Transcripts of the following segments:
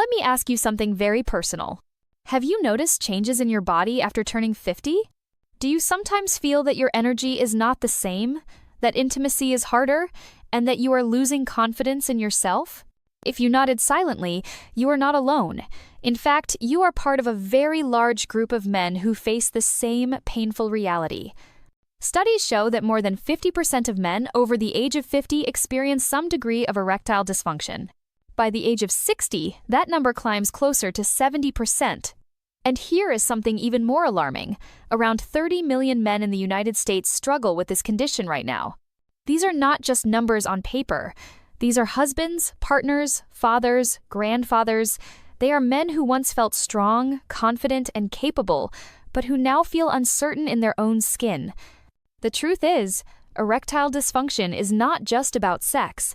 let me ask you something very personal. Have you noticed changes in your body after turning 50? Do you sometimes feel that your energy is not the same, that intimacy is harder, and that you are losing confidence in yourself? If you nodded silently, you are not alone. In fact, you are part of a very large group of men who face the same painful reality. Studies show that more than 50% of men over the age of 50 experience some degree of erectile dysfunction. By the age of 60, that number climbs closer to 70%. And here is something even more alarming. Around 30 million men in the United States struggle with this condition right now. These are not just numbers on paper. These are husbands, partners, fathers, grandfathers. They are men who once felt strong, confident, and capable, but who now feel uncertain in their own skin. The truth is, erectile dysfunction is not just about sex.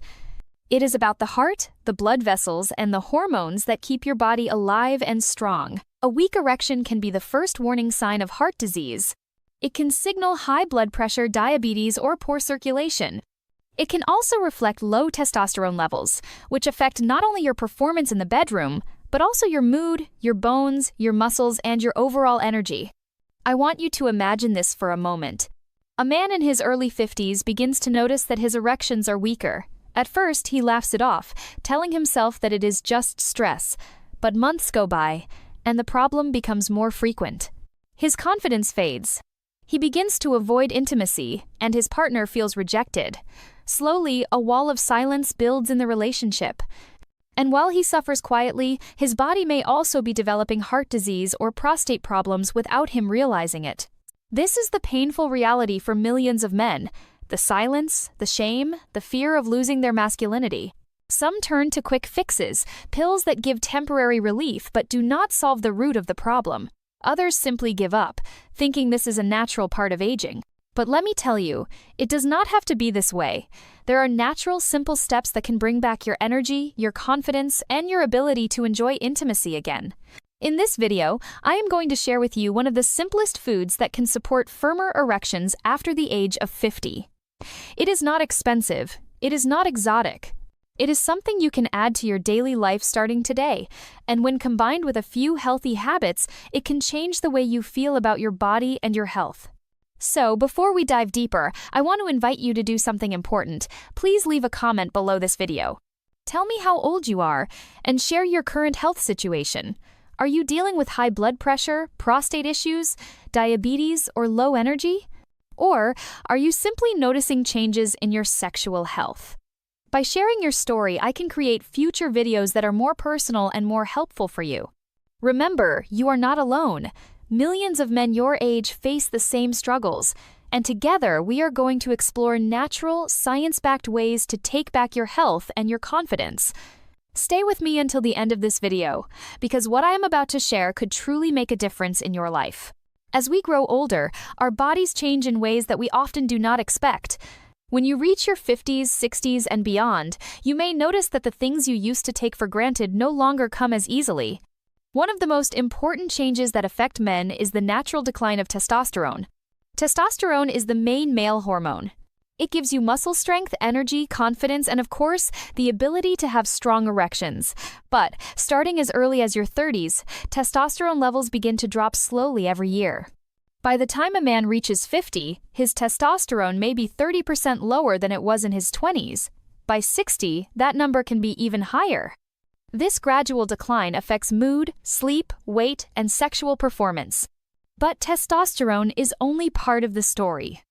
It is about the heart, the blood vessels, and the hormones that keep your body alive and strong. A weak erection can be the first warning sign of heart disease. It can signal high blood pressure, diabetes, or poor circulation. It can also reflect low testosterone levels, which affect not only your performance in the bedroom, but also your mood, your bones, your muscles, and your overall energy. I want you to imagine this for a moment. A man in his early 50s begins to notice that his erections are weaker. At first, he laughs it off, telling himself that it is just stress. But months go by, and the problem becomes more frequent. His confidence fades. He begins to avoid intimacy, and his partner feels rejected. Slowly, a wall of silence builds in the relationship. And while he suffers quietly, his body may also be developing heart disease or prostate problems without him realizing it. This is the painful reality for millions of men. The silence, the shame, the fear of losing their masculinity. Some turn to quick fixes, pills that give temporary relief but do not solve the root of the problem. Others simply give up, thinking this is a natural part of aging. But let me tell you, it does not have to be this way. There are natural, simple steps that can bring back your energy, your confidence, and your ability to enjoy intimacy again. In this video, I am going to share with you one of the simplest foods that can support firmer erections after the age of 50. It is not expensive. It is not exotic. It is something you can add to your daily life starting today, and when combined with a few healthy habits, it can change the way you feel about your body and your health. So, before we dive deeper, I want to invite you to do something important. Please leave a comment below this video. Tell me how old you are, and share your current health situation. Are you dealing with high blood pressure, prostate issues, diabetes, or low energy? Or are you simply noticing changes in your sexual health? By sharing your story, I can create future videos that are more personal and more helpful for you. Remember, you are not alone. Millions of men your age face the same struggles, and together we are going to explore natural, science-backed ways to take back your health and your confidence. Stay with me until the end of this video, because what I am about to share could truly make a difference in your life. As we grow older, our bodies change in ways that we often do not expect. When you reach your 50s, 60s, and beyond, you may notice that the things you used to take for granted no longer come as easily. One of the most important changes that affect men is the natural decline of testosterone. Testosterone is the main male hormone. It gives you muscle strength, energy, confidence, and of course, the ability to have strong erections. But starting as early as your 30s, testosterone levels begin to drop slowly every year. By the time a man reaches 50, his testosterone may be 30% lower than it was in his 20s. By 60, that number can be even higher. This gradual decline affects mood, sleep, weight, and sexual performance. But testosterone is only part of the story.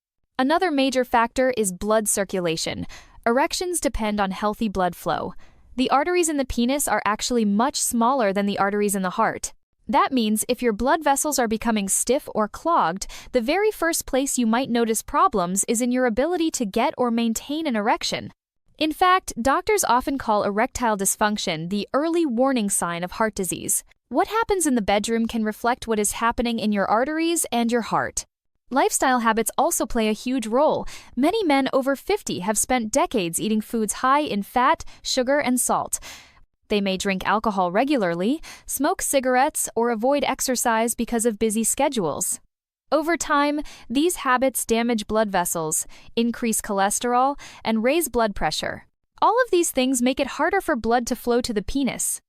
Another major factor is blood circulation. Erections depend on healthy blood flow. The arteries in the penis are actually much smaller than the arteries in the heart. That means if your blood vessels are becoming stiff or clogged, the very first place you might notice problems is in your ability to get or maintain an erection. In fact, doctors often call erectile dysfunction the early warning sign of heart disease. What happens in the bedroom can reflect what is happening in your arteries and your heart. Lifestyle habits also play a huge role. Many men over 50 have spent decades eating foods high in fat, sugar, and salt. They may drink alcohol regularly, smoke cigarettes, or avoid exercise because of busy schedules. Over time, these habits damage blood vessels, increase cholesterol, and raise blood pressure. All of these things make it harder for blood to flow to the penis.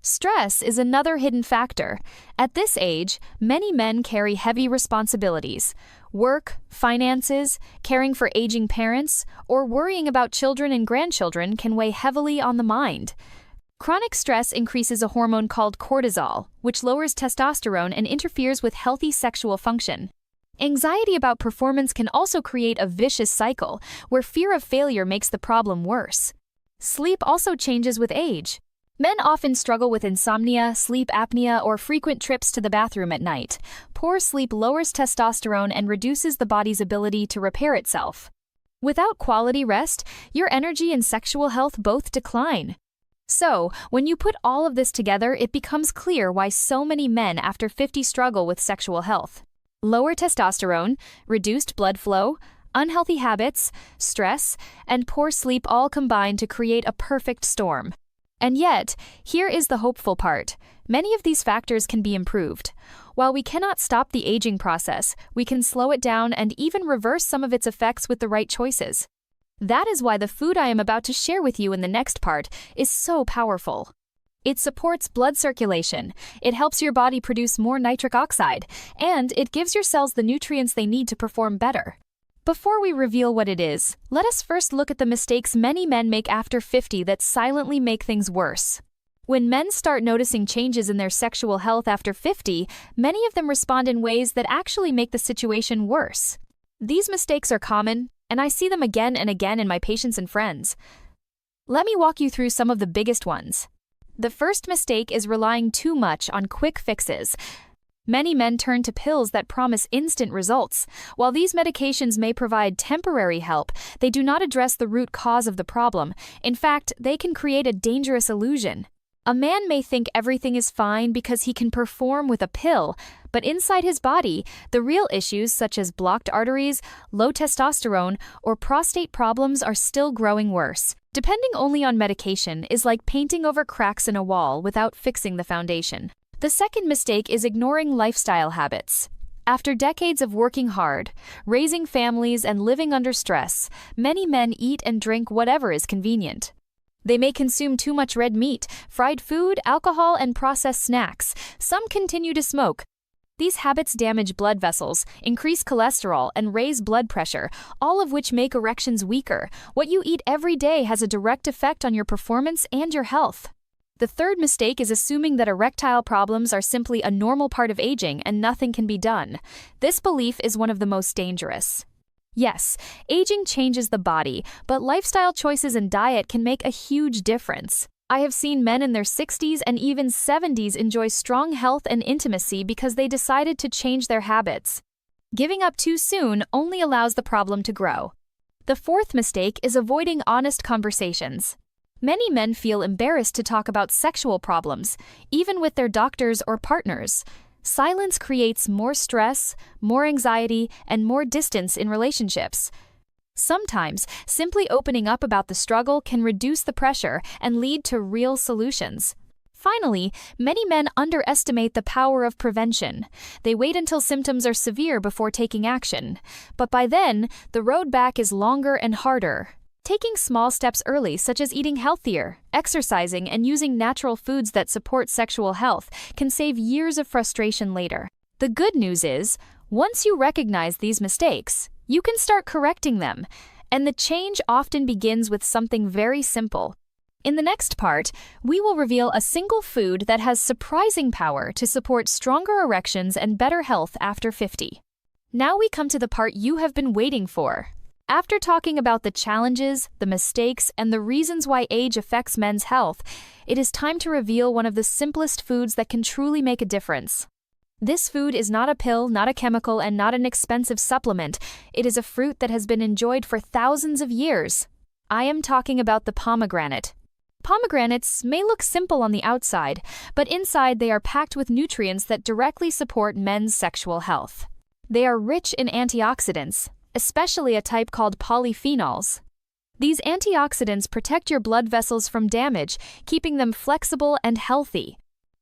Stress is another hidden factor. At this age, many men carry heavy responsibilities. Work, finances, caring for aging parents, or worrying about children and grandchildren can weigh heavily on the mind. Chronic stress increases a hormone called cortisol, which lowers testosterone and interferes with healthy sexual function. Anxiety about performance can also create a vicious cycle, where fear of failure makes the problem worse. Sleep also changes with age. Men often struggle with insomnia, sleep apnea, or frequent trips to the bathroom at night. Poor sleep lowers testosterone and reduces the body's ability to repair itself. Without quality rest, your energy and sexual health both decline. So, when you put all of this together, it becomes clear why so many men after 50 struggle with sexual health. Lower testosterone, reduced blood flow, unhealthy habits, stress, and poor sleep all combine to create a perfect storm. And yet, here is the hopeful part. Many of these factors can be improved. While we cannot stop the aging process, we can slow it down and even reverse some of its effects with the right choices. That is why the food I am about to share with you in the next part is so powerful. It supports blood circulation, it helps your body produce more nitric oxide, and it gives your cells the nutrients they need to perform better. Before we reveal what it is, let us first look at the mistakes many men make after 50 that silently make things worse. When men start noticing changes in their sexual health after 50, many of them respond in ways that actually make the situation worse. These mistakes are common, and I see them again and again in my patients and friends. Let me walk you through some of the biggest ones. The first mistake is relying too much on quick fixes. Many men turn to pills that promise instant results. While these medications may provide temporary help, they do not address the root cause of the problem. In fact, they can create a dangerous illusion. A man may think everything is fine because he can perform with a pill, but inside his body, the real issues such as blocked arteries, low testosterone, or prostate problems are still growing worse. Depending only on medication is like painting over cracks in a wall without fixing the foundation. The second mistake is ignoring lifestyle habits. After decades of working hard, raising families, and living under stress, many men eat and drink whatever is convenient. They may consume too much red meat, fried food, alcohol, and processed snacks. Some continue to smoke. These habits damage blood vessels, increase cholesterol, and raise blood pressure, all of which make erections weaker. What you eat every day has a direct effect on your performance and your health. The third mistake is assuming that erectile problems are simply a normal part of aging and nothing can be done. This belief is one of the most dangerous. Yes, aging changes the body, but lifestyle choices and diet can make a huge difference. I have seen men in their 60s and even 70s enjoy strong health and intimacy because they decided to change their habits. Giving up too soon only allows the problem to grow. The fourth mistake is avoiding honest conversations. Many men feel embarrassed to talk about sexual problems, even with their doctors or partners. Silence creates more stress, more anxiety, and more distance in relationships. Sometimes, simply opening up about the struggle can reduce the pressure and lead to real solutions. Finally, many men underestimate the power of prevention. They wait until symptoms are severe before taking action. But by then, the road back is longer and harder. Taking small steps early, such as eating healthier, exercising, and using natural foods that support sexual health, can save years of frustration later. The good news is, once you recognize these mistakes, you can start correcting them, and the change often begins with something very simple. In the next part, we will reveal a single food that has surprising power to support stronger erections and better health after 50. Now we come to the part you have been waiting for. After talking about the challenges, the mistakes, and the reasons why age affects men's health, it is time to reveal one of the simplest foods that can truly make a difference. This food is not a pill, not a chemical, and not an expensive supplement. It is a fruit that has been enjoyed for thousands of years. I am talking about the pomegranate. Pomegranates may look simple on the outside, but inside they are packed with nutrients that directly support men's sexual health. They are rich in antioxidants, especially a type called polyphenols. These antioxidants protect your blood vessels from damage, keeping them flexible and healthy.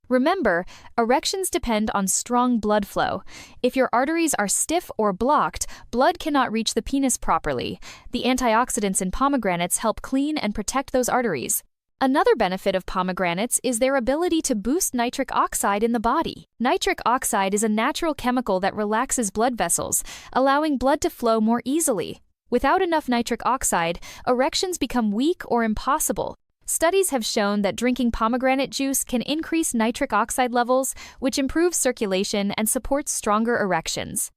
Remember, erections depend on strong blood flow. If your arteries are stiff or blocked, blood cannot reach the penis properly. The antioxidants in pomegranates help clean and protect those arteries. Another benefit of pomegranates is their ability to boost nitric oxide in the body. Nitric oxide is a natural chemical that relaxes blood vessels, allowing blood to flow more easily. Without enough nitric oxide, erections become weak or impossible. Studies have shown that drinking pomegranate juice can increase nitric oxide levels, which improves circulation and supports stronger erections.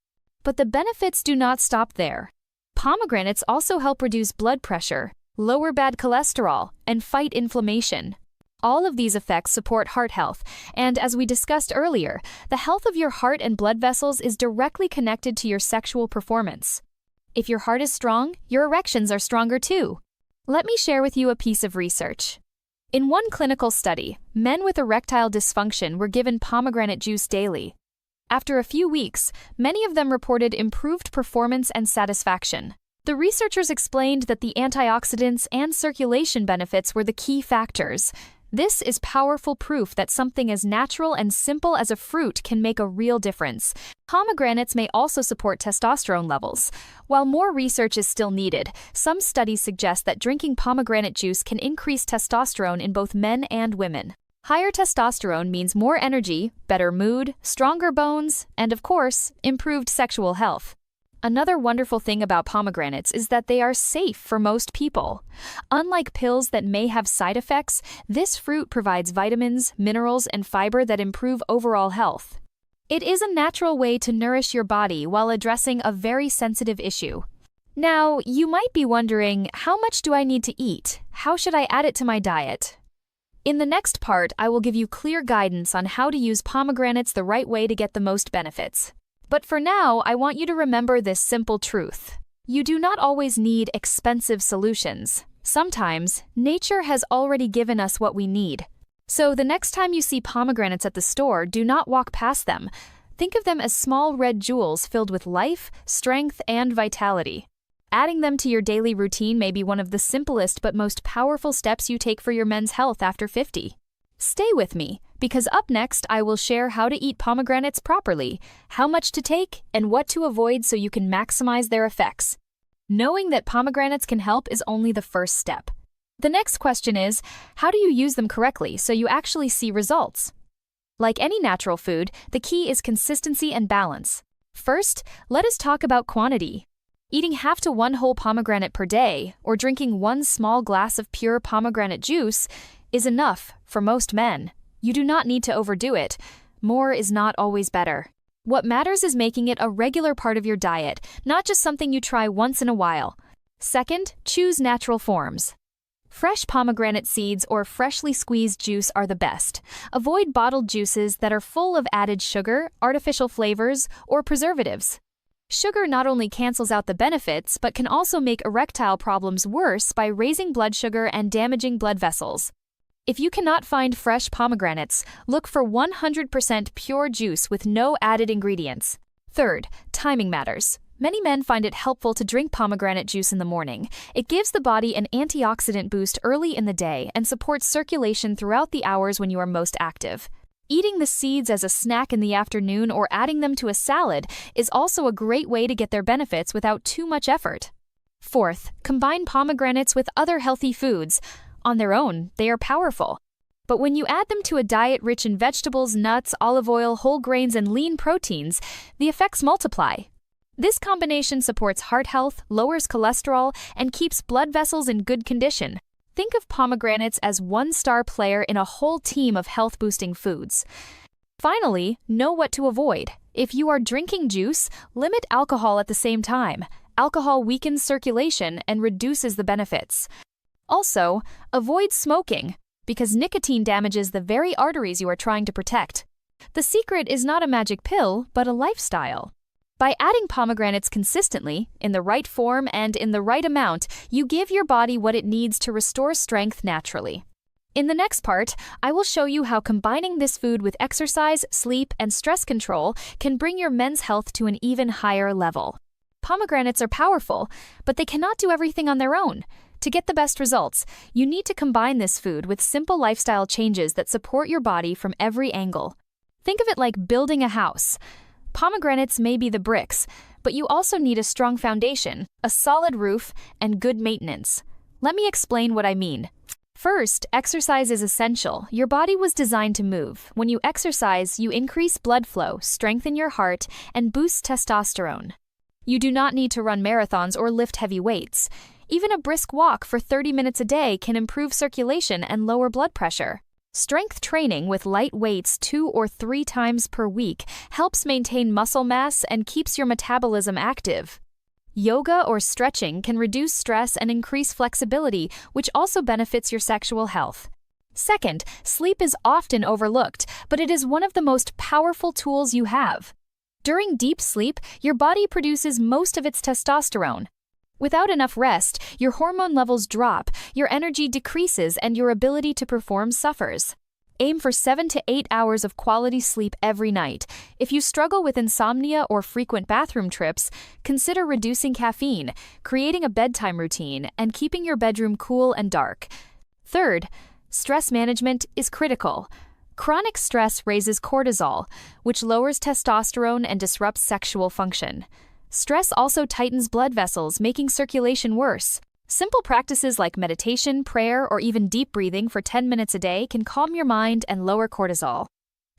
But the benefits do not stop there. Pomegranates also help reduce blood pressure, lower bad cholesterol, and fight inflammation. All of these effects support heart health, and as we discussed earlier, the health of your heart and blood vessels is directly connected to your sexual performance. If your heart is strong, your erections are stronger too. Let me share with you a piece of research. In one clinical study, men with erectile dysfunction were given pomegranate juice daily. After a few weeks, many of them reported improved performance and satisfaction. The researchers explained that the antioxidants and circulation benefits were the key factors. This is powerful proof that something as natural and simple as a fruit can make a real difference. Pomegranates may also support testosterone levels. While more research is still needed, some studies suggest that drinking pomegranate juice can increase testosterone in both men and women. Higher testosterone means more energy, better mood, stronger bones, and of course, improved sexual health. Another wonderful thing about pomegranates is that they are safe for most people. Unlike pills that may have side effects, this fruit provides vitamins, minerals, and fiber that improve overall health. It is a natural way to nourish your body while addressing a very sensitive issue. Now, you might be wondering, how much do I need to eat? How should I add it to my diet? In the next part, I will give you clear guidance on how to use pomegranates the right way to get the most benefits. But for now, I want you to remember this simple truth. You do not always need expensive solutions. Sometimes, nature has already given us what we need. So the next time you see pomegranates at the store, do not walk past them. Think of them as small red jewels filled with life, strength, and vitality. Adding them to your daily routine may be one of the simplest but most powerful steps you take for your men's health after 50. Stay with me, because up next I will share how to eat pomegranates properly, how much to take, and what to avoid so you can maximize their effects. Knowing that pomegranates can help is only the first step. The next question is, how do you use them correctly so you actually see results? Like any natural food, the key is consistency and balance. First, let us talk about quantity. Eating half to one whole pomegranate per day, or drinking one small glass of pure pomegranate juice, is enough for most men. You do not need to overdo it. More is not always better. What matters is making it a regular part of your diet, not just something you try once in a while. Second, choose natural forms. Fresh pomegranate seeds or freshly squeezed juice are the best. Avoid bottled juices that are full of added sugar, artificial flavors, or preservatives. Sugar not only cancels out the benefits, but can also make erectile problems worse by raising blood sugar and damaging blood vessels. If you cannot find fresh pomegranates, look for 100% pure juice with no added ingredients. Third, timing matters. Many men find it helpful to drink pomegranate juice in the morning. It gives the body an antioxidant boost early in the day and supports circulation throughout the hours when you are most active. Eating the seeds as a snack in the afternoon or adding them to a salad is also a great way to get their benefits without too much effort. Fourth, combine pomegranates with other healthy foods. On their own, they are powerful. But when you add them to a diet rich in vegetables, nuts, olive oil, whole grains, and lean proteins, the effects multiply. This combination supports heart health, lowers cholesterol, and keeps blood vessels in good condition. Think of pomegranates as one-star player in a whole team of health-boosting foods. Finally, know what to avoid. If you are drinking juice, limit alcohol at the same time. Alcohol weakens circulation and reduces the benefits. Also, avoid smoking, because nicotine damages the very arteries you are trying to protect. The secret is not a magic pill, but a lifestyle. By adding pomegranates consistently, in the right form and in the right amount, you give your body what it needs to restore strength naturally. In the next part, I will show you how combining this food with exercise, sleep, and stress control can bring your men's health to an even higher level. Pomegranates are powerful, but they cannot do everything on their own. To get the best results, you need to combine this food with simple lifestyle changes that support your body from every angle. Think of it like building a house. Pomegranates may be the bricks, but you also need a strong foundation, a solid roof, and good maintenance. Let me explain what I mean. First, exercise is essential. Your body was designed to move. When you exercise, you increase blood flow, strengthen your heart, and boost testosterone. You do not need to run marathons or lift heavy weights. Even a brisk walk for 30 minutes a day can improve circulation and lower blood pressure. Strength training with light weights 2 or 3 times per week helps maintain muscle mass and keeps your metabolism active. Yoga or stretching can reduce stress and increase flexibility, which also benefits your sexual health. Second, sleep is often overlooked, but it is one of the most powerful tools you have. During deep sleep, your body produces most of its testosterone. Without enough rest, your hormone levels drop, your energy decreases, and your ability to perform suffers. Aim for 7 to 8 hours of quality sleep every night. If you struggle with insomnia or frequent bathroom trips, consider reducing caffeine, creating a bedtime routine, and keeping your bedroom cool and dark. Third, stress management is critical. Chronic stress raises cortisol, which lowers testosterone and disrupts sexual function. Stress also tightens blood vessels, making circulation worse. Simple practices like meditation, prayer, or even deep breathing for 10 minutes a day can calm your mind and lower cortisol.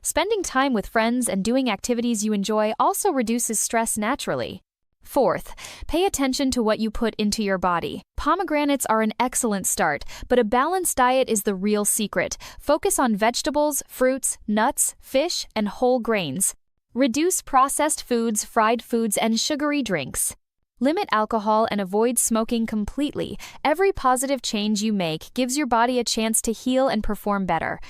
Spending time with friends and doing activities you enjoy also reduces stress naturally. Fourth, pay attention to what you put into your body. Pomegranates are an excellent start, but a balanced diet is the real secret. Focus on vegetables, fruits, nuts, fish, and whole grains. Reduce processed foods, fried foods, and sugary drinks. Limit alcohol and avoid smoking completely. Every positive change you make gives your body a chance to heal and perform better.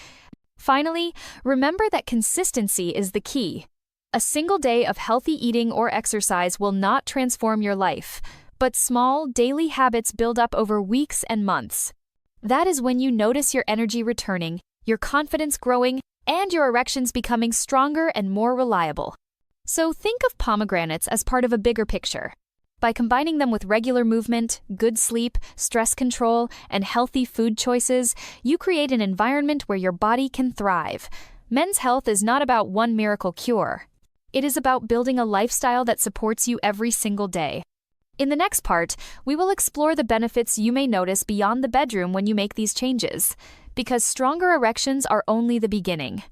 Finally, remember that consistency is the key. A single day of healthy eating or exercise will not transform your life, but small, daily habits build up over weeks and months. That is when you notice your energy returning, your confidence growing, and your erections becoming stronger and more reliable. So think of pomegranates as part of a bigger picture. By combining them with regular movement, good sleep, stress control, and healthy food choices, you create an environment where your body can thrive. Men's health is not about one miracle cure. It is about building a lifestyle that supports you every single day. In the next part, we will explore the benefits you may notice beyond the bedroom when you make these changes, because stronger erections are only the beginning.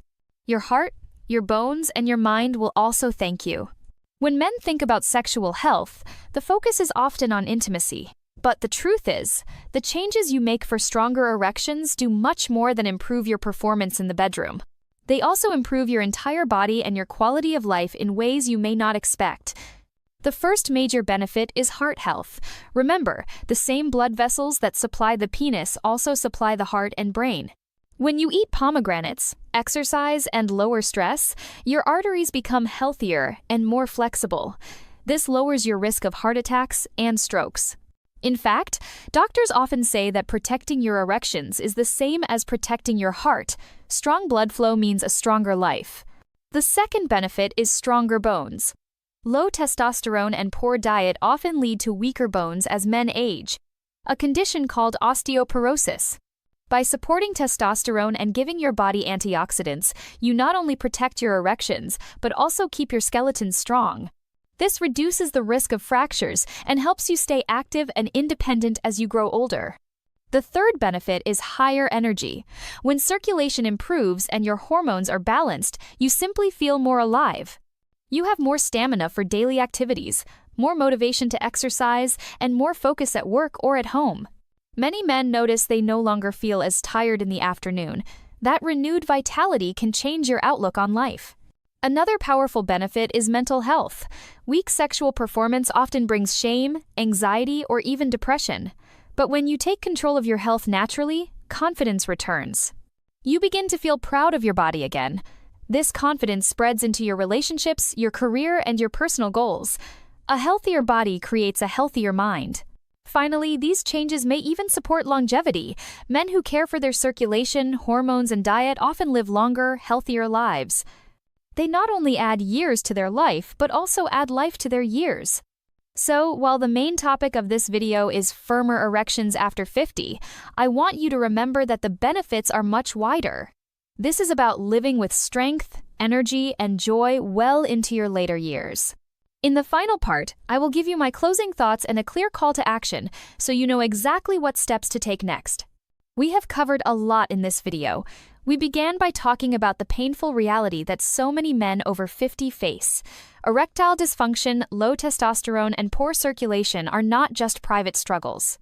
Your heart, your bones, and your mind will also thank you. When men think about sexual health, the focus is often on intimacy. But the truth is, the changes you make for stronger erections do much more than improve your performance in the bedroom. They also improve your entire body and your quality of life in ways you may not expect. The first major benefit is heart health. Remember, the same blood vessels that supply the penis also supply the heart and brain. When you eat pomegranates, exercise, and lower stress, your arteries become healthier and more flexible. This lowers your risk of heart attacks and strokes. In fact, doctors often say that protecting your erections is the same as protecting your heart. Strong blood flow means a stronger life. The second benefit is stronger bones. Low testosterone and poor diet often lead to weaker bones as men age, a condition called osteoporosis. By supporting testosterone and giving your body antioxidants, you not only protect your erections, but also keep your skeleton strong. This reduces the risk of fractures and helps you stay active and independent as you grow older. The third benefit is higher energy. When circulation improves and your hormones are balanced, you simply feel more alive. You have more stamina for daily activities, more motivation to exercise, and more focus at work or at home. Many men notice they no longer feel as tired in the afternoon. That renewed vitality can change your outlook on life. Another powerful benefit is mental health. Weak sexual performance often brings shame, anxiety, or even depression. But when you take control of your health naturally, confidence returns. You begin to feel proud of your body again. This confidence spreads into your relationships, your career, and your personal goals. A healthier body creates a healthier mind. Finally, these changes may even support longevity. Men who care for their circulation, hormones, and diet often live longer, healthier lives. They not only add years to their life, but also add life to their years. So, while the main topic of this video is firmer erections after 50, I want you to remember that the benefits are much wider. This is about living with strength, energy, and joy well into your later years. In the final part, I will give you my closing thoughts and a clear call to action so you know exactly what steps to take next. We have covered a lot in this video. We began by talking about the painful reality that so many men over 50 face. Erectile dysfunction, low testosterone, and poor circulation are not just private struggles.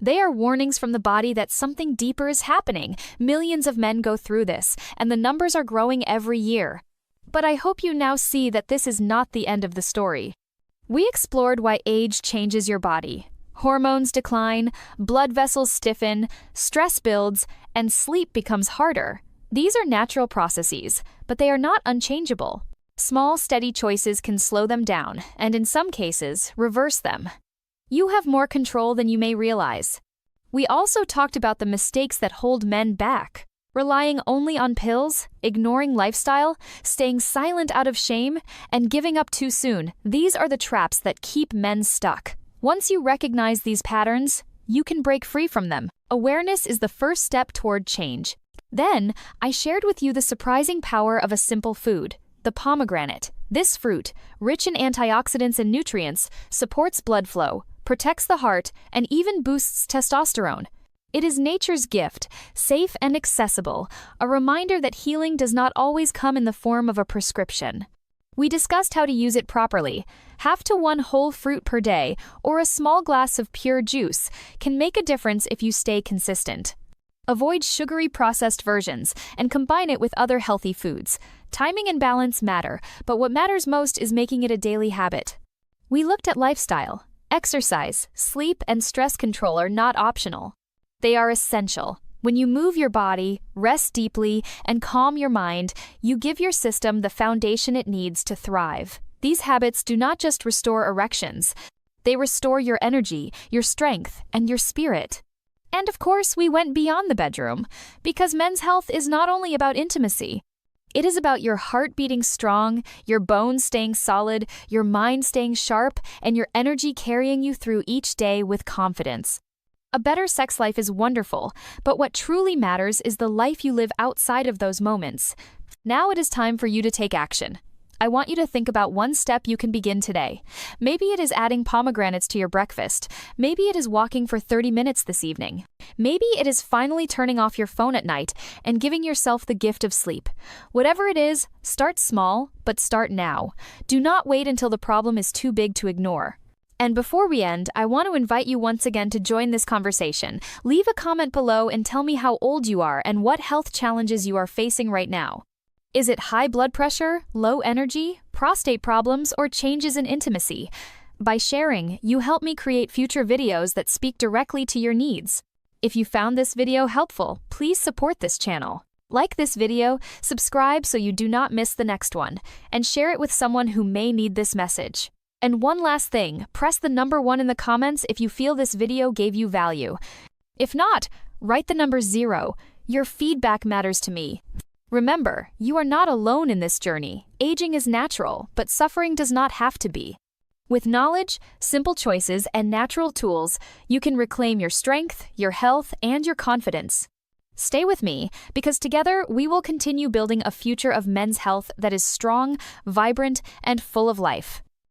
They are warnings from the body that something deeper is happening. Millions of men go through this, and the numbers are growing every year. But I hope you now see that this is not the end of the story. We explored why age changes your body. Hormones decline, blood vessels stiffen, stress builds, and sleep becomes harder. These are natural processes, but they are not unchangeable. Small, steady choices can slow them down, and in some cases, reverse them. You have more control than you may realize. We also talked about the mistakes that hold men back. Relying only on pills, ignoring lifestyle, staying silent out of shame, and giving up too soon. These are the traps that keep men stuck. Once you recognize these patterns, you can break free from them. Awareness is the first step toward change. Then, I shared with you the surprising power of a simple food, the pomegranate. This fruit, rich in antioxidants and nutrients, supports blood flow, protects the heart, and even boosts testosterone. It is nature's gift, safe and accessible, a reminder that healing does not always come in the form of a prescription. We discussed how to use it properly. Half to one whole fruit per day, or a small glass of pure juice, can make a difference if you stay consistent. Avoid sugary processed versions and combine it with other healthy foods. Timing and balance matter, but what matters most is making it a daily habit. We looked at lifestyle. Exercise, sleep, and stress control are not optional. They are essential. When you move your body, rest deeply, and calm your mind, you give your system the foundation it needs to thrive. These habits do not just restore erections. They restore your energy, your strength, and your spirit. And of course, we went beyond the bedroom, because men's health is not only about intimacy. It is about your heart beating strong, your bones staying solid, your mind staying sharp, and your energy carrying you through each day with confidence. A better sex life is wonderful, but what truly matters is the life you live outside of those moments. Now it is time for you to take action. I want you to think about one step you can begin today. Maybe it is adding pomegranates to your breakfast. Maybe it is walking for 30 minutes this evening. Maybe it is finally turning off your phone at night and giving yourself the gift of sleep. Whatever it is, start small, but start now. Do not wait until the problem is too big to ignore. And before we end, I want to invite you once again to join this conversation. Leave a comment below and tell me how old you are and what health challenges you are facing right now. Is it high blood pressure, low energy, prostate problems, or changes in intimacy? By sharing, you help me create future videos that speak directly to your needs. If you found this video helpful, please support this channel. Like this video, subscribe so you do not miss the next one, and share it with someone who may need this message. And one last thing, press the number 1 in the comments if you feel this video gave you value. If not, write the number 0. Your feedback matters to me. Remember, you are not alone in this journey. Aging is natural, but suffering does not have to be. With knowledge, simple choices, and natural tools, you can reclaim your strength, your health, and your confidence. Stay with me, because together we will continue building a future of men's health that is strong, vibrant, and full of life.